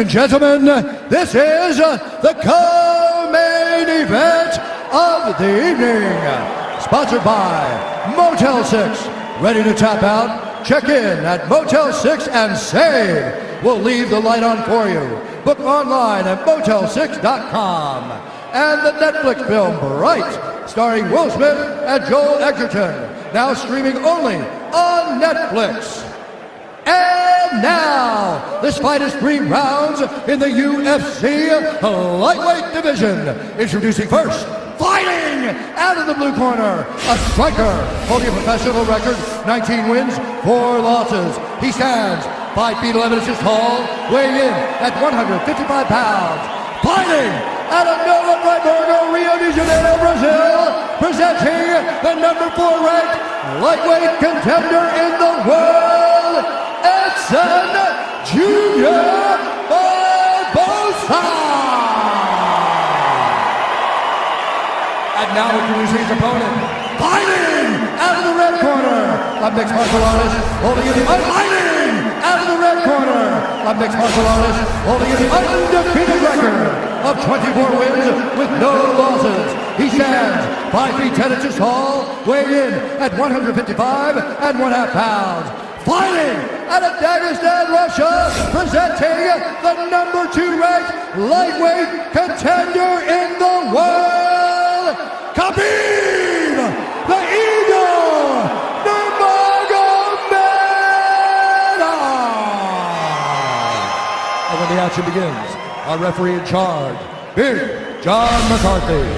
And gentlemen, this is the co-main event of the evening, sponsored by Motel 6. Ready to tap out? Check in at Motel 6 and save. We'll leave the light on for you. Book online at motel6.com. And the Netflix film Bright, starring Will Smith and Joel Edgerton, now streaming only on Netflix. And now, this fight is 3 rounds in the UFC lightweight division. Introducing first, fighting out of the blue corner, a striker holding a professional record, 19 wins, 4 losses. He stands 5 feet 11 inches tall, weighing in at 155 pounds. Fighting out of Nova Friburgo, Rio de Janeiro, Brazil, presenting the number 4 ranked lightweight contender in the world, Edson Barboza. And now introducing his opponent, fighting out of the red corner, a mixed martial artist holding in the fighting out of the red corner, a mixed martial artist holding in the undefeated record of 24 wins with no losses. He stands 5 feet 10 inches tall, weighing in at 155 and 1/2 pounds. Fighting out of Dagestan, Russia, presenting the number 2 ranked lightweight contender in the world, Khabib, the Eagle, nurmagomedov. And when the action begins, our referee in charge, Big John McCarthy.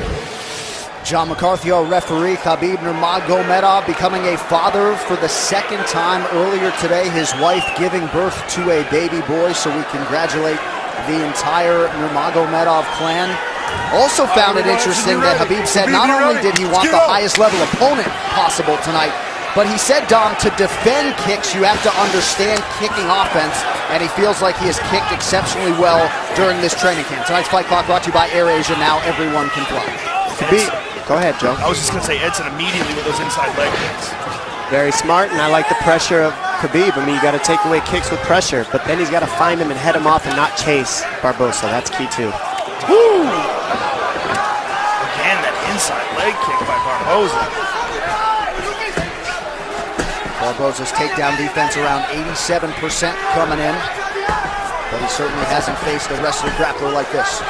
John McCarthy, our referee. Khabib Nurmagomedov becoming a father for the 2nd time earlier today. His wife giving birth to a baby boy, so we congratulate the entire Nurmagomedov clan. Also found it interesting that Khabib said not only did he want the highest level opponent possible tonight, but he said, Dom, to defend kicks, you have to understand kicking offense, and he feels like he has kicked exceptionally well during this training camp. Tonight's Fight Clock brought to you by AirAsia. Now everyone can fly. Khabib. Go ahead, Joe. I was just going to say Edson immediately with those inside leg kicks. Very smart, and I like the pressure of Khabib. I mean, you got to take away kicks with pressure, but then he's got to find him and head him off and not chase Barboza. That's key, too. Woo! Again, that inside leg kick by Barboza. Barboza's takedown defense around 87% coming in, but he certainly hasn't faced a wrestler grappler like this.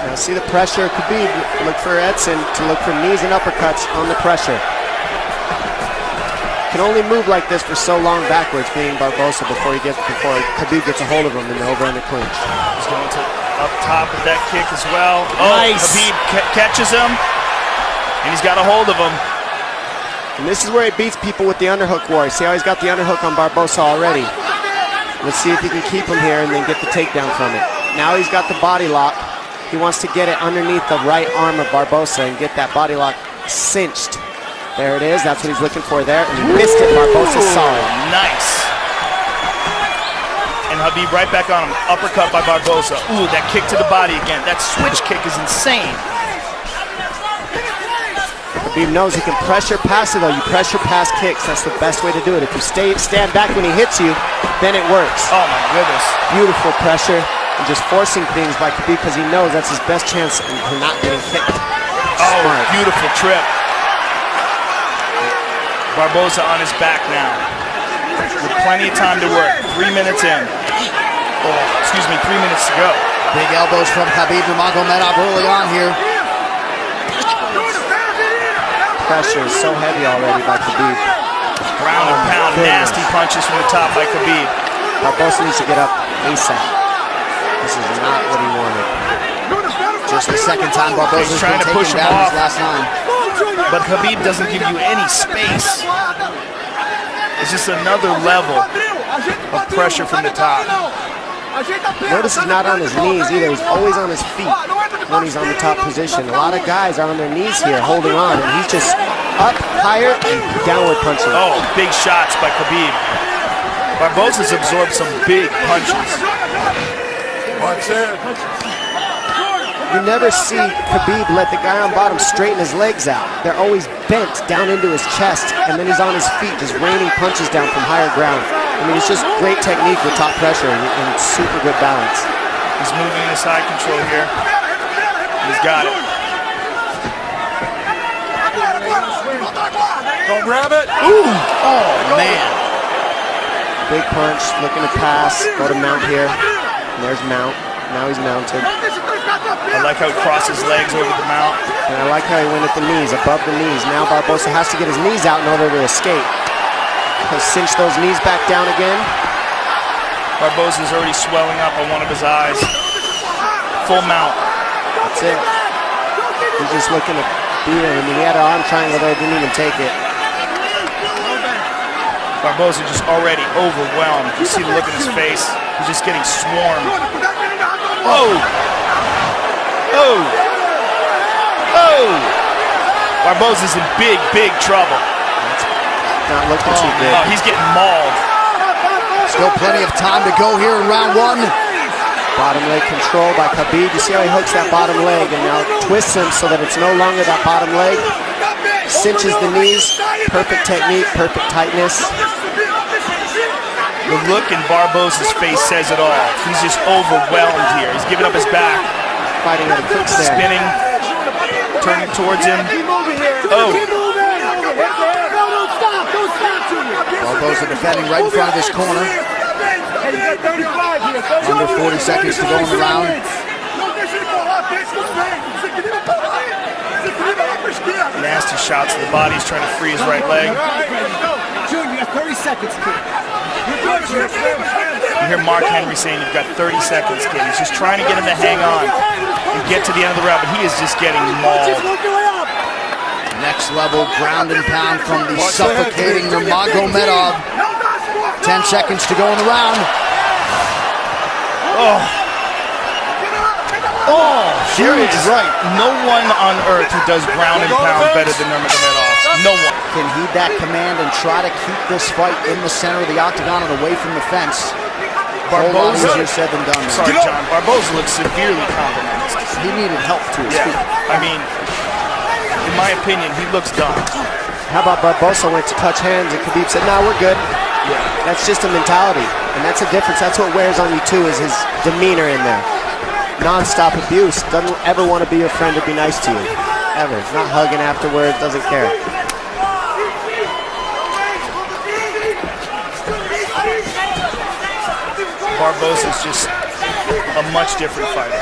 Now, see the pressure, Khabib. Look for Edson to look for knees and uppercuts on the pressure. Can only move like this for so long backwards, being Barboza, before Khabib gets a hold of him in the over-under clinch. He's going to up top with that kick as well. Nice. Oh, Khabib catches him, and he's got a hold of him. And this is where he beats people with the underhook war. See how he's got the underhook on Barboza already. Let's see if he can keep him here and then get the takedown from it. Now he's got the body lock. He wants to get it underneath the right arm of Barboza and get that body lock cinched. There it is. That's what he's looking for there. And he missed it. Barboza saw it. Nice. And Khabib right back on him. Uppercut by Barboza. Ooh, that kick to the body again. That switch kick is insane. Khabib knows he can pressure pass it, though. You pressure pass kicks. That's the best way to do it. If you stand back when he hits you, then it works. Oh, my goodness. Beautiful pressure. And just forcing things by Khabib because he knows that's his best chance for not getting kicked. Oh, beautiful trip. Barboza on his back now. With plenty of time to work. 3 minutes in. Oh, excuse me, 3 minutes to go. Big elbows from Khabib Nurmagomedov early on here. Pressure is so heavy already by Khabib. Ground and pound, nasty punches from the top by Khabib. Barboza needs to get up ASAP. This is not what he wanted. Just the 2nd time Barboza's trying been to push taken him down off. his last 9. But Khabib doesn't give you any space. It's just another level of pressure from the top. Notice he's not on his knees either. He's always on his feet when he's on the top position. A lot of guys are on their knees here holding on, and he's just up, higher, and downward punching. Oh, big shots by Khabib. Barboza's absorbed some big punches. You never see Khabib let the guy on bottom straighten his legs out. They're always bent down into his chest, and then he's on his feet just raining punches down from higher ground. I mean, it's just great technique with top pressure and super good balance. He's moving into side control here. He's got it. Don't grab it. Ooh! Oh, man. Big punch, looking to pass. Go to mount here. And there's mount. Now he's mounted. I like how he crossed his legs over the mount. And I like how he went at the knees, above the knees. Now Barboza has to get his knees out in order to escape. He'll cinch those knees back down again. Barboza's already swelling up on one of his eyes. Full mount. That's it. He's just looking to beat him. I mean, he had an arm triangle there, didn't even take it. Barboza just already overwhelmed. You see the look in his face. He's just getting swarmed. Oh! Oh! Oh! Barboza's in big, big trouble. Not looking too good. Oh, he's getting mauled. Still plenty of time to go here in round one. Bottom leg control by Khabib. You see how he hooks that bottom leg and now twists him so that it's no longer that bottom leg. Cinches the knees. Perfect technique, perfect tightness. The look in Barboza's face says it all. He's just overwhelmed here. He's giving up his back. Fighting at a quick there. Spinning. Turning towards him. Oh. Barboza defending right in front of his corner. Under 40 seconds to go in the round. Nasty shots to the body. He's trying to free his right leg. Junior, you got 30 seconds, kid. You hear Mark Henry saying you've got 30 seconds, kid. He's just trying to get him to hang on and get to the end of the round, but he is just getting mauled. Next level ground and pound from the suffocating Nurmagomedov. 10 seconds to go in the round. Oh. Oh, there is right. no one on earth who does ground and pound better than Nurmagomedov. No one. Can heed that command and try to keep this fight in the center of the octagon and away from the fence. Barboza, easier said than done. Sorry, John. Barboza looks severely compromised. He needed help to his feet. I mean, in my opinion, he looks done. How about Barboza went to touch hands and Khabib said, "No, we're good." Yeah. That's just a mentality, and that's a difference. That's what wears on you too, is his demeanor in there. Non-stop abuse. Doesn't ever want to be your friend or be nice to you. Ever. Not hugging afterwards, doesn't care. Barboza's just a much different fighter.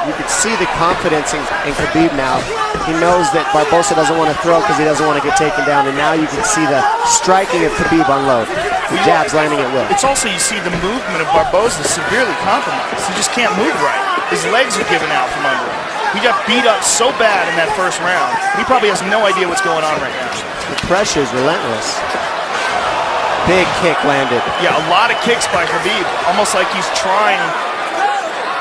You can see the confidence in Khabib now. He knows that Barboza doesn't want to throw because he doesn't want to get taken down, and now you can see the striking of Khabib unload. The jabs landing at will. It's also, you see the movement of Barboza severely compromised. He just can't move right. His legs are giving out from under him. He got beat up so bad in that first round. He probably has no idea what's going on right now. The pressure is relentless. Big kick landed. Yeah, a lot of kicks by Khabib. Almost like he's trying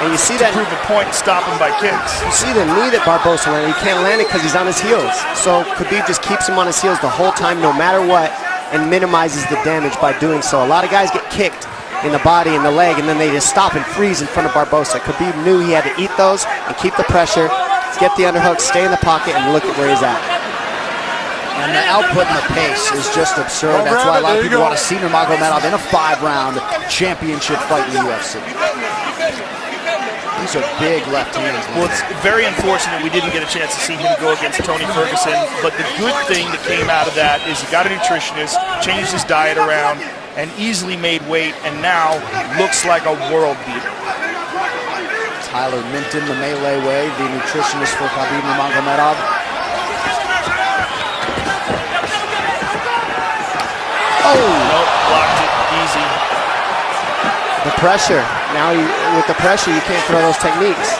and you see to prove a point and stop him by kicks. You see the knee that Barboza landed. He can't land it because he's on his heels. So Khabib just keeps him on his heels the whole time, no matter what, and minimizes the damage by doing so. A lot of guys get kicked in the body and the leg, and then they just stop and freeze in front of Barboza. Khabib knew he had to eat those and keep the pressure, get the underhook, stay in the pocket, and look at where he's at. And the output and the pace is just absurd. That's why a lot of people want to see Nurmagomedov in a 5-round championship fight in the UFC. These are big left hands. Well, it's very unfortunate we didn't get a chance to see him go against Tony Ferguson, but the good thing that came out of that is he got a nutritionist, changed his diet around, and easily made weight, and now looks like a world beater. Tyler Minton, the Melee way, the nutritionist for Khabib Nurmagomedov. Oh! Nope, blocked it, easy. The pressure. Now, with the pressure, you can't throw those techniques.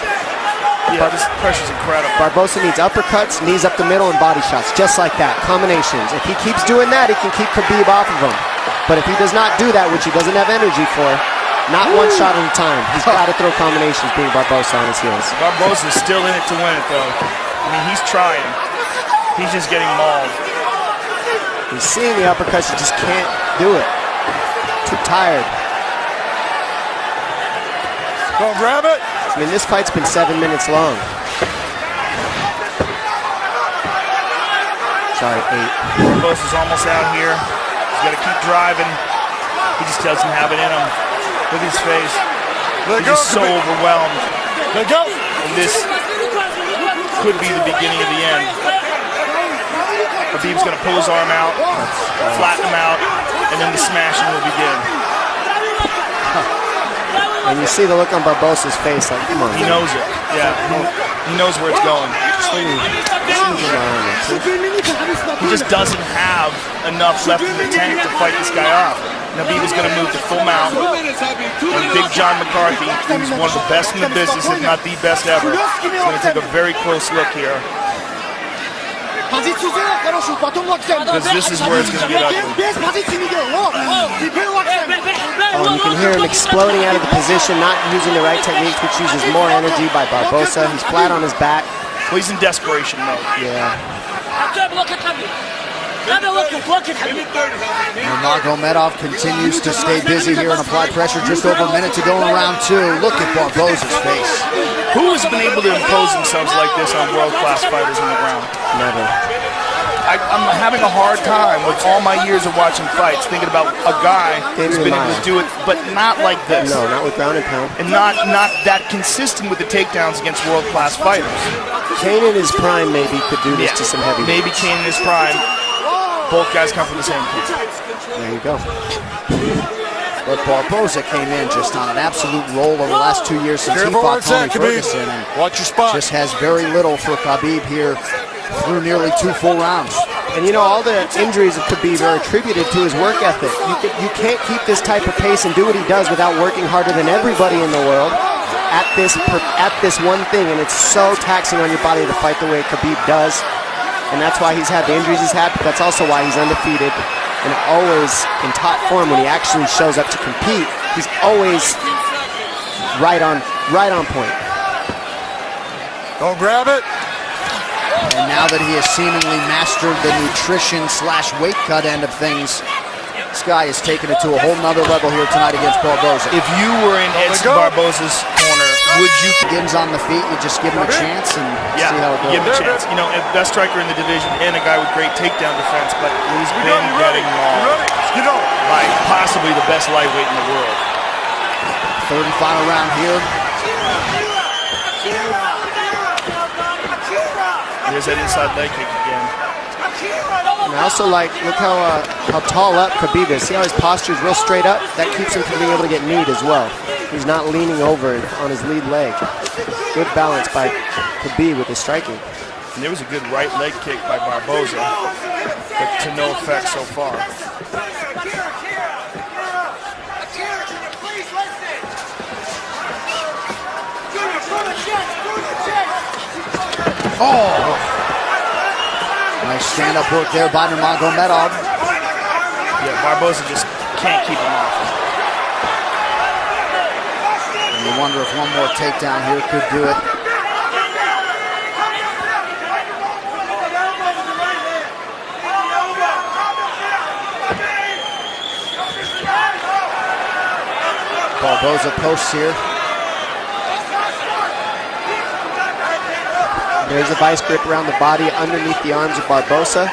Yeah, this pressure's incredible. Barboza needs uppercuts, knees up the middle, and body shots, just like that, combinations. If he keeps doing that, he can keep Khabib off of him. But if he does not do that, which he doesn't have energy for, not one shot at a time, he's got to throw combinations being Barboza on his heels. Barboza's still in it to win it, though. I mean, he's trying. He's just getting mauled. He's seeing the uppercuts, he just can't do it. Too tired. Go grab it. I mean, this fight's been 7 minutes long. Sorry, 8. Barboza's almost out here. He's got to keep driving. He just doesn't have it in him. Look at his face. He's just so overwhelmed. Let go. And this could be the beginning of the end. Khabib's going to pull his arm out, flatten him out, and then the smashing will begin. And you see the look on Barbosa's face, like, come on. He knows it. Yeah, he knows where it's going. He just doesn't have enough left in the tank to fight this guy off. Khabib is going to move to full mount. And Big John McCarthy, who's one of the best in the business, if not the best ever, is going to take a very close look here. Because this is where it's going to get ugly. Oh, you can hear him exploding out of the position, not using the right techniques, which uses more energy by Barbosa. He's flat on his back. Well, he's in desperation mode. Yeah. Nurmagomedov continues to stay busy here and apply pressure. Just over a minute to go in round 2. Look at Barbosa's face. Who has been able to impose themselves like this on world-class fighters on the ground? Never. I'm having a hard time with all my years of watching fights thinking about a guy who's been able to do it, but not like this. No, not with ground and pound. And not that consistent with the takedowns against world-class fighters. Kane in his prime maybe could do this to some heavyweights. Maybe Kane in his prime. Both guys come from the same kid. There you go. But Barbosa came in just on an absolute roll over the last 2 years since he fought Tony Ferguson. And watch your spot. Just has very little for Khabib here through nearly 2 full rounds. And you know, all the injuries of Khabib are attributed to his work ethic. You can't keep this type of pace and do what he does without working harder than everybody in the world at this one thing. And it's so taxing on your body to fight the way Khabib does. And that's why he's had the injuries he's had, but that's also why he's undefeated and always in top form when he actually shows up to compete. He's always right on point. Don't grab it. And now that he has seemingly mastered the nutrition/weight cut end of things, this guy is taking it to a whole nother level here tonight against Barbosa. If you were in Edson Barboza's corner, would you... Begins on the feet, you just give him a chance and see how it goes. Give him a chance. You know, best striker in the division and a guy with great takedown defense, but he's been getting mauled by possibly the best lightweight in the world. Third and final round here. There's that inside leg kick again. And I also like, look how tall up Khabib is. See how his posture is real straight up? That keeps him from being able to get kneed as well. He's not leaning over on his lead leg. Good balance by Khabib with his striking. And there was a good right leg kick by Barbosa, but to no effect so far. Oh! Nice stand-up work there by Nurmagomedov. Yeah, Barbosa just can't keep him off. And you wonder if one more takedown here could do it. Barbosa posts here. There's a vice grip around the body underneath the arms of Barbosa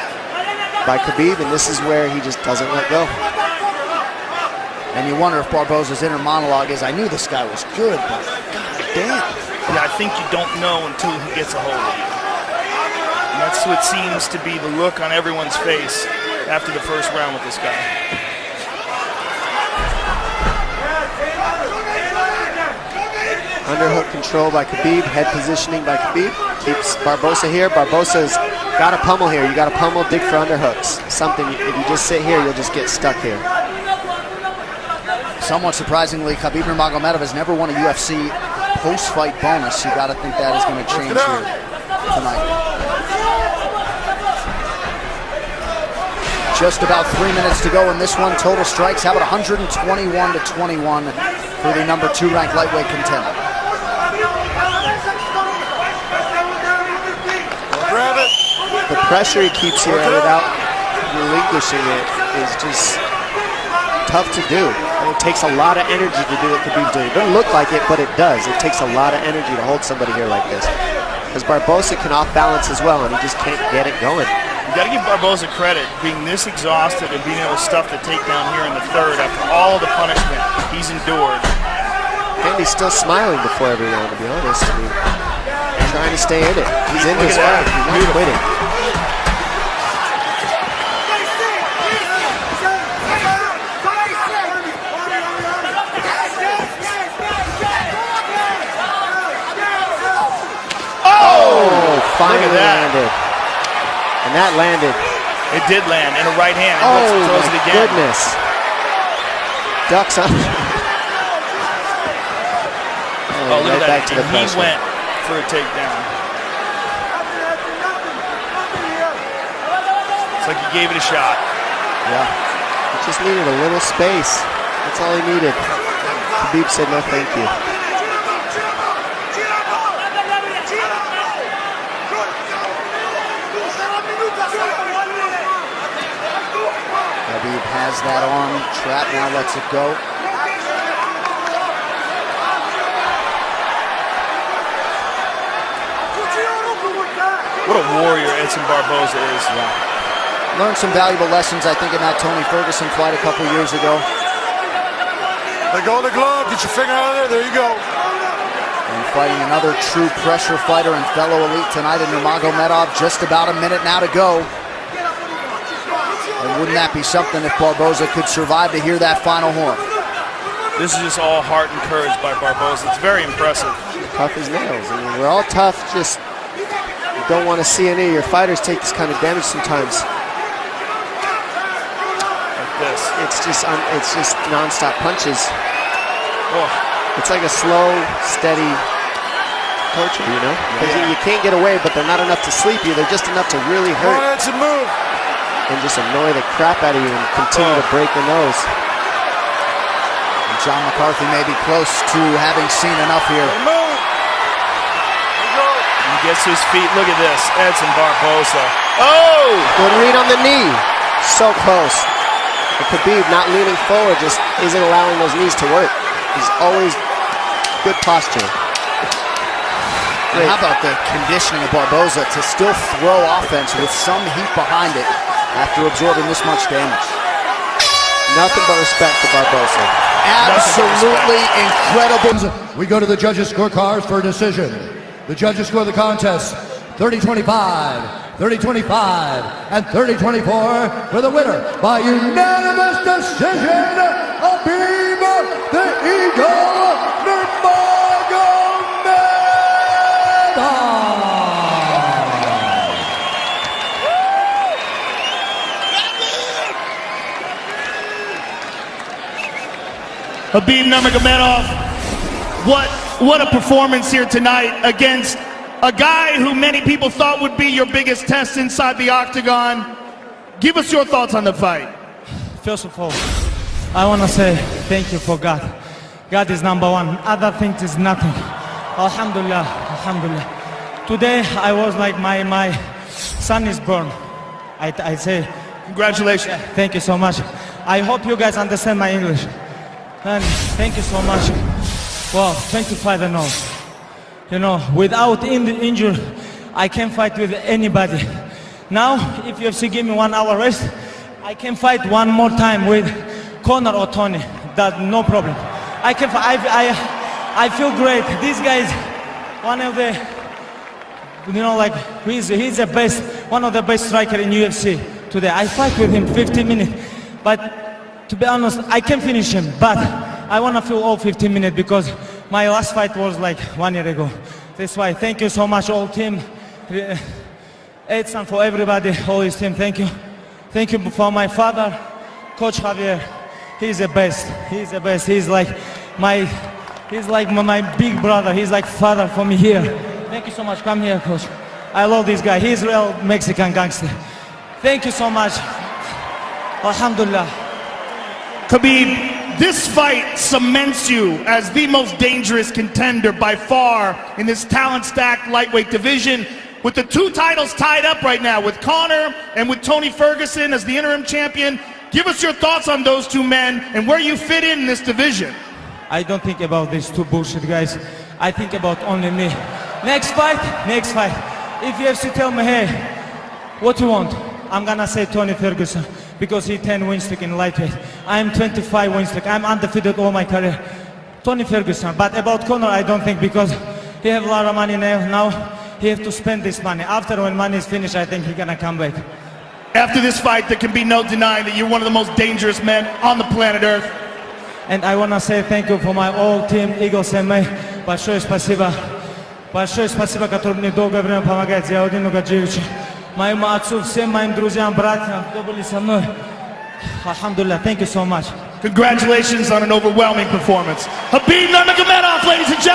by Khabib, and this is where he just doesn't let go. And you wonder if Barbosa's inner monologue is, I knew this guy was good, but god damn. Yeah, I think you don't know until he gets a hold of you. And that's what seems to be the look on everyone's face after the first round with this guy. Underhook control by Khabib, head positioning by Khabib. Keeps Barbosa here. Barbosa's got to pummel here. You got to pummel, dig for underhooks. Something, if you just sit here, you'll just get stuck here. Somewhat surprisingly, Khabib Nurmagomedov has never won a UFC post-fight bonus. You got to think that is going to change here tonight. Just about 3 minutes to go in this one. Total strikes, how about 121-21 for the number 2 ranked lightweight contender. The pressure he keeps here without relinquishing it is just tough to do. And it takes a lot of energy to do what Khabib's doing. It doesn't look like it, but it does. It takes a lot of energy to hold somebody here like this. Because Barbosa can off balance as well, and he just can't get it going. You got to give Barbosa credit, being this exhausted and being able to stuff the takedown here in the third after all the punishment he's endured. And he's still smiling before every round, to be honest. I mean, trying to stay in it. He's in this fight. He's not quitting. Finally landed. And that landed. It did land in a right hand. Oh, throws it my again. goodness. Ducks on. Oh, look right at back that. to the He pressure. went for a takedown. It's like he gave it a shot. Yeah. He just needed a little space. That's all he needed. Khabib said no thank you. Khabib has that arm trapped, now lets it go. What a warrior Edson-Barboza is. Yeah. Learned some valuable lessons, I think, in that Tony Ferguson fight a couple years ago. Let go of the glove, get your finger out of there you go. And fighting another true pressure fighter and fellow elite tonight in Nurmagomedov. Just about a minute now to go. And wouldn't that be something if Barboza could survive to hear that final horn? This is just all heart and courage by Barboza. It's very impressive. Tough as nails. I mean, we're all tough, just don't want to see any of your fighters take this kind of damage sometimes. Like this. It's just non-stop punches. Oh. It's like a slow, steady torture, you know? Because you can't get away, but they're not enough to sleep you. They're just enough to really Come on, hurt Edson, move. and just annoy the crap out of you and continue to break your nose. And John McCarthy may be close to having seen enough here. Move. He gets to his feet. Look at this. Edson-Barboza. Oh! Good read on the knee. So close. And Khabib not leaning forward just isn't allowing those knees to work. He's always good posture. And how about the conditioning of Barboza to still throw offense with some heat behind it after absorbing this much damage? Nothing but respect to Barboza. Absolutely incredible. We go to the judges' scorecards for a decision. The judges score the contest 30-25, 30-25, and 30-24 for the winner by unanimous decision, Khabib the Eagle Nurmagomedov. Khabib Nurmagomedov, what a performance here tonight against a guy who many people thought would be your biggest test inside the octagon. Give us your thoughts on the fight. First of all, I want to say thank you for God. God is number one. Other things is nothing. Alhamdulillah, alhamdulillah. Today I was like my son is born. I say Congratulations. thank you so much. I hope you guys understand my English. And thank you so much. Well, 25-0. You know, without injury, I can fight with anybody. Now, if UFC give me 1 hour rest, I can fight one more time with Conor or Tony. That no problem. I can. I feel great. This guy is one of the, you know, like he's the best, one of the best striker in UFC today. I fight with him 15 minutes, but to be honest, I can finish him. But I want to feel all 15 minutes because my last fight was like 1 year ago. That's why. Thank you so much, all team. Edson, for everybody, all his team. Thank you. Thank you for my father, Coach Javier. He's the best. He's the best. He's like my big brother. He's like father for me here. Thank you so much. Come here, Coach. I love this guy. He's real Mexican gangster. Thank you so much. Alhamdulillah. Khabib, this fight cements you as the most dangerous contender by far in this talent-stacked lightweight division, with the 2 titles tied up right now with Conor and with Tony Ferguson as the interim champion. Give us your thoughts on those 2 men and where you fit in this division. I don't think about these 2 bullshit guys. I think about only me. Next fight, next fight. If UFC tell me, hey, what you want? I'm gonna say Tony Ferguson because he 10 win streak in lightweight. I'm 25 win streak. I'm undefeated all my career. Tony Ferguson. But about Conor, I don't think, because he have a lot of money now. He have to spend this money. After, when money is finished, I think he gonna come back. After this fight, there can be no denying that you're one of the most dangerous men on the planet Earth. And I wanna say thank you for my whole team, Eagles and me. Большое спасибо. Большое спасибо, который мне долгое время помогает. Зиаудину Гаджиевичу, моему отцу, всем моим друзьям, братьям, кто были со мной. Alhamdulillah, thank you so much. Congratulations on an overwhelming performance. Khabib Nurmagomedov, ladies and gentlemen.